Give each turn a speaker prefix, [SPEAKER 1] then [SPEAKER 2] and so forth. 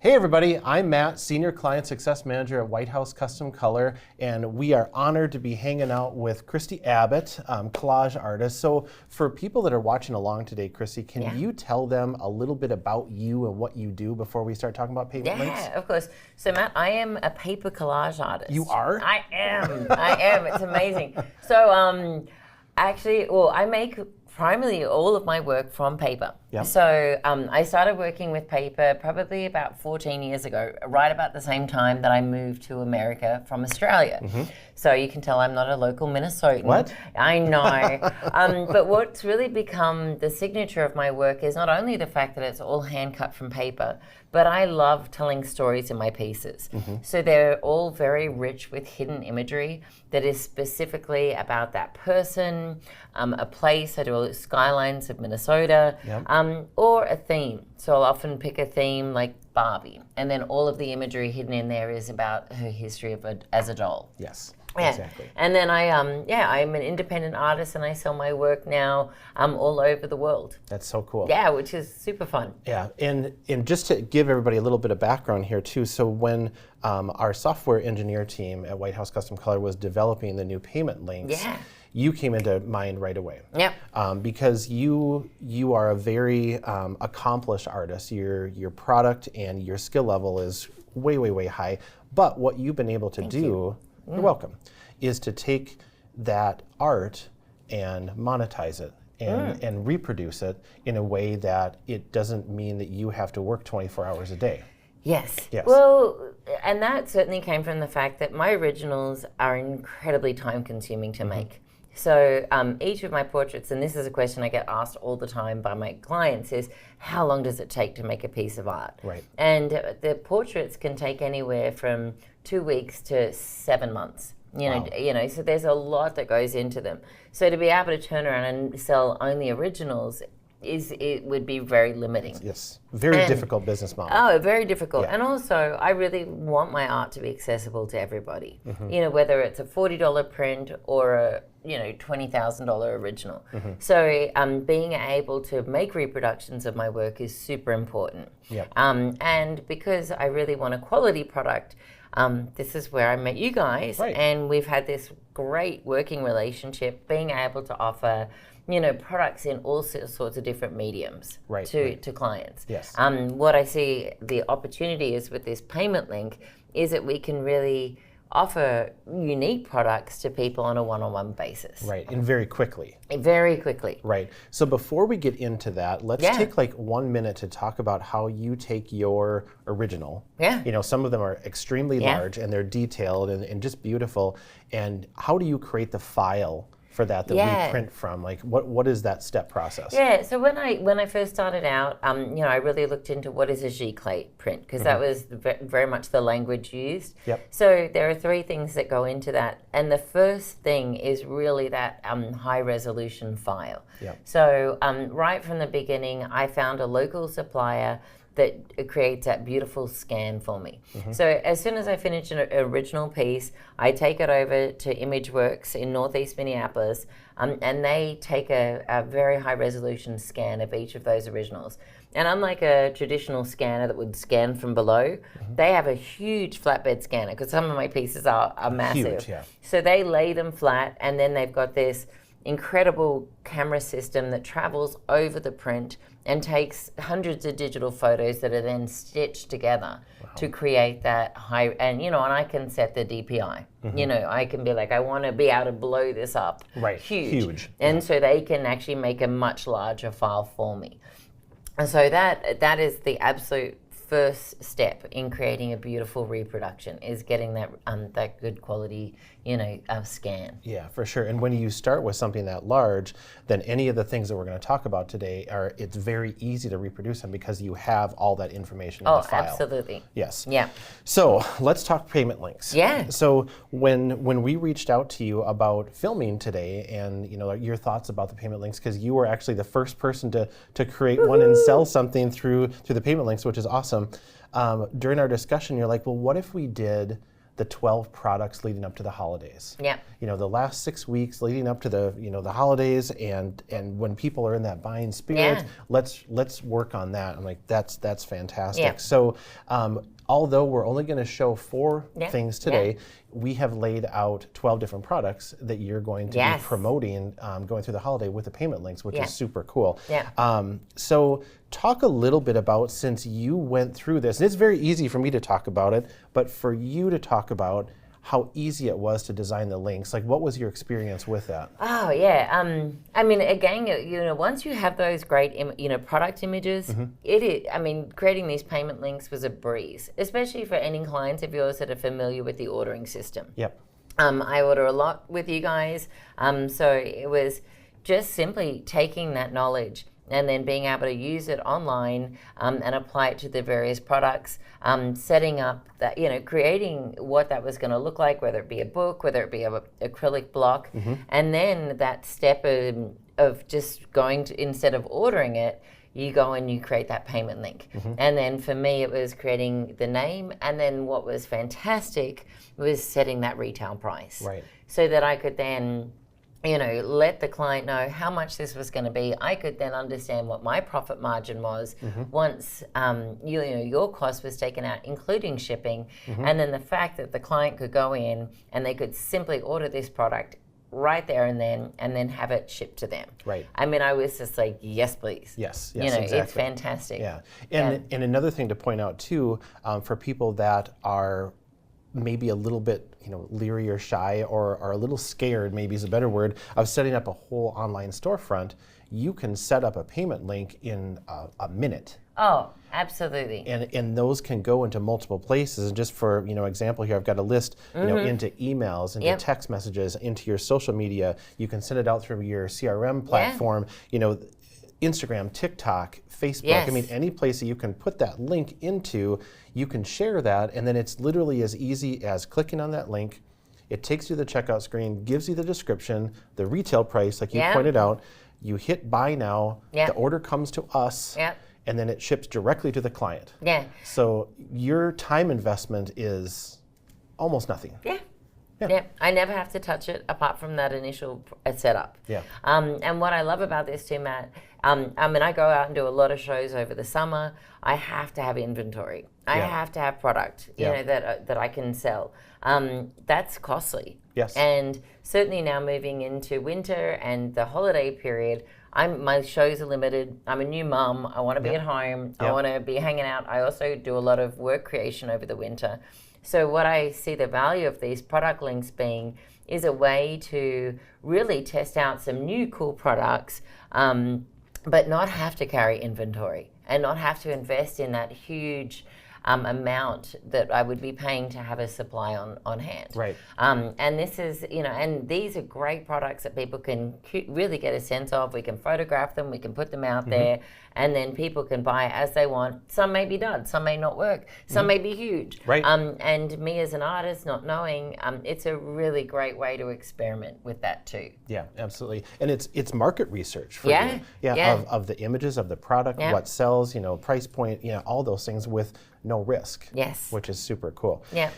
[SPEAKER 1] Hey everybody, I'm Matt, Senior Client Success Manager at White House Custom Color, and we are honored to be hanging out with Kristi Abbott, collage artist. So for people that are watching along today, Kristi, can you tell them a little bit about you and what you do before we start talking about payment links?
[SPEAKER 2] Yeah, of course. So Matt, I am a paper collage artist.
[SPEAKER 1] You are?
[SPEAKER 2] I am. It's amazing. So actually, I make primarily all of my work from paper.
[SPEAKER 1] Yep.
[SPEAKER 2] So I started working with paper probably about 14 years ago, right about the same time that I moved to America from Australia. Mm-hmm. So you can tell I'm not a local Minnesotan.
[SPEAKER 1] What?
[SPEAKER 2] I know. But what's really become the signature of my work is not only the fact that it's all hand cut from paper, but I love telling stories in my pieces. Mm-hmm. So they're all very rich with hidden imagery that is specifically about that person, a place. I do all the skylines of Minnesota, or a theme. So I'll often pick a theme like Barbie, and then all of the imagery hidden in there is about her history as a doll.
[SPEAKER 1] Yes.
[SPEAKER 2] Yeah.
[SPEAKER 1] Exactly.
[SPEAKER 2] And then I'm an independent artist, and I sell my work now all over the world.
[SPEAKER 1] That's so cool.
[SPEAKER 2] Yeah, which is super fun.
[SPEAKER 1] Yeah, and just to give everybody a little bit of background here too, so when our software engineer team at White House Custom Color was developing the new payment links, you came into mind right away.
[SPEAKER 2] Yep.
[SPEAKER 1] Because you are a very accomplished artist. Your product and your skill level is way, way, way high. But what you've been able to do, you're welcome, is to take that art and monetize it and reproduce it in a way that it doesn't mean that you have to work 24 hours a day.
[SPEAKER 2] Yes.
[SPEAKER 1] Yes.
[SPEAKER 2] Well, and that certainly came from the fact that my originals are incredibly time consuming to make. So each of my portraits, and this is a question I get asked all the time by my clients, is how long does it take to make a piece of art?
[SPEAKER 1] Right.
[SPEAKER 2] And the portraits can take anywhere from 2 weeks to 7 months. You know, so there's a lot that goes into them. So to be able to turn around and sell only originals it would be very limiting.
[SPEAKER 1] Yes, very difficult business model.
[SPEAKER 2] Oh, very difficult.
[SPEAKER 1] Yeah.
[SPEAKER 2] And also, I really want my art to be accessible to everybody. You know, whether it's a $40 print or a $20,000 original. So being able to make reproductions of my work is super important.
[SPEAKER 1] Yep.
[SPEAKER 2] And because I really want a quality product, this is where I met you guys, and we've had this great working relationship, being able to offer products in all sorts of different mediums to clients.
[SPEAKER 1] Yes.
[SPEAKER 2] What I see the opportunity is with this payment link is that we can really offer unique products to people on a one-on-one basis.
[SPEAKER 1] Right, and very quickly.
[SPEAKER 2] Very quickly.
[SPEAKER 1] Right. So before we get into that, let's take like 1 minute to talk about how you take your original.
[SPEAKER 2] Yeah.
[SPEAKER 1] Some of them are extremely large and they're detailed and just beautiful. And how do you create the file for that we print from? Like, what is that step process?
[SPEAKER 2] Yeah, so when I first started out, I really looked into what is a Giclate print, because that was very much the language used.
[SPEAKER 1] Yep.
[SPEAKER 2] So there are 3 things that go into that, and the first thing is really that high resolution file.
[SPEAKER 1] Yep.
[SPEAKER 2] So right from the beginning, I found a local supplier that creates that beautiful scan for me. So as soon as I finish an original piece, I take it over to ImageWorks in Northeast Minneapolis, and they take a very high resolution scan of each of those originals. And unlike a traditional scanner that would scan from below, they have a huge flatbed scanner, because some of my pieces are massive.
[SPEAKER 1] Huge, yeah.
[SPEAKER 2] So they lay them flat, and then they've got this incredible camera system that travels over the print and takes hundreds of digital photos that are then stitched together to create that high, and I can set the DPI. I can be like, I want to be able to blow this up.
[SPEAKER 1] Right.
[SPEAKER 2] Huge. And so they can actually make a much larger file for me. And so that is the absolute first step in creating a beautiful reproduction, is getting that good quality, scan.
[SPEAKER 1] Yeah, for sure. And when you start with something that large, then any of the things that we're going to talk about today it's very easy to reproduce them because you have all that information in the file.
[SPEAKER 2] Oh, absolutely.
[SPEAKER 1] Yes.
[SPEAKER 2] Yeah.
[SPEAKER 1] So let's talk payment links.
[SPEAKER 2] Yeah.
[SPEAKER 1] So when we reached out to you about filming today, and your thoughts about the payment links, because you were actually the first person to create one and sell something through the payment links, which is awesome. During our discussion, you're like, well, what if we did the 12 products leading up to the holidays.
[SPEAKER 2] Yeah.
[SPEAKER 1] You know, the last 6 weeks leading up to the, you know, the holidays, and when people are in that buying spirit, let's work on that. I'm like, that's fantastic.
[SPEAKER 2] Yeah.
[SPEAKER 1] So although we're only going to show 4 things today, we have laid out 12 different products that you're going to be promoting going through the holiday with the payment links, which is super cool.
[SPEAKER 2] Yeah.
[SPEAKER 1] So talk a little bit about, since you went through this, and it's very easy for me to talk about it, but for you to talk about how easy it was to design the links. Like, what was your experience with that?
[SPEAKER 2] Oh, yeah. I mean, again, you know, once you have those great, you know, product images, it is, I mean, creating these payment links was a breeze, especially for any clients of yours that are familiar with the ordering system.
[SPEAKER 1] Yep.
[SPEAKER 2] I order a lot with you guys, so it was just simply taking that knowledge and then being able to use it online and apply it to the various products, setting up that, you know, creating what that was going to look like, whether it be a book, whether it be an acrylic block, and then that step of just going to, instead of ordering it, you go and you create that payment link. And then for me, it was creating the name, and then what was fantastic was setting that retail price.
[SPEAKER 1] Right.
[SPEAKER 2] So that I could then, you know, let the client know how much this was going to be. I could then understand what my profit margin was once you know, your cost was taken out, including shipping, and then the fact that the client could go in and they could simply order this product right there and then have it shipped to them.
[SPEAKER 1] Right.
[SPEAKER 2] I mean, I was just like, yes, please.
[SPEAKER 1] Yes,
[SPEAKER 2] You know,
[SPEAKER 1] exactly.
[SPEAKER 2] it's fantastic.
[SPEAKER 1] Yeah. And another thing to point out too, for people that are maybe a little bit, you know, leery or shy, or are a little scared, maybe is a better word, of setting up a whole online storefront, you can set up a payment link in a minute.
[SPEAKER 2] Oh, absolutely.
[SPEAKER 1] And those can go into multiple places. And just for, you know, example here, I've got a list, you know, into emails, into text messages, into your social media. You can send it out through your CRM platform, you know, Instagram, TikTok, Facebook.
[SPEAKER 2] Yes.
[SPEAKER 1] I mean, any place that you can put that link into, you can share that, and then it's literally as easy as clicking on that link. It takes you to the checkout screen, gives you the description, the retail price, like you pointed out. You hit buy now, the order comes to us, and then it ships directly to the client.
[SPEAKER 2] Yeah.
[SPEAKER 1] So your time investment is almost nothing.
[SPEAKER 2] Yeah, I never have to touch it apart from that initial setup.
[SPEAKER 1] Yeah.
[SPEAKER 2] And what I love about this too, Matt, I mean, I go out and do a lot of shows over the summer. I have to have inventory. I have to have product, you know, that I can sell. That's costly.
[SPEAKER 1] Yes.
[SPEAKER 2] And certainly now moving into winter and the holiday period, my shows are limited. I'm a new mum. I want to be at home. I want to be hanging out. I also do a lot of work creation over the winter. So what I see the value of these product links being is a way to really test out some new cool products, but not have to carry inventory and not have to invest in that huge amount that I would be paying to have a supply on hand.
[SPEAKER 1] Right.
[SPEAKER 2] And this is, you know, and these are great products that people can really get a sense of. We can photograph them, we can put them out there, and then people can buy as they want. Some may be done, some may not work, some may be huge.
[SPEAKER 1] Right.
[SPEAKER 2] And me as an artist, not knowing, it's a really great way to experiment with that too.
[SPEAKER 1] Yeah, absolutely. And it's market research for you. Of the images of the product, what sells, you know, price point, you know, all those things with no risk.
[SPEAKER 2] Yes.
[SPEAKER 1] Which is super cool.
[SPEAKER 2] Yeah.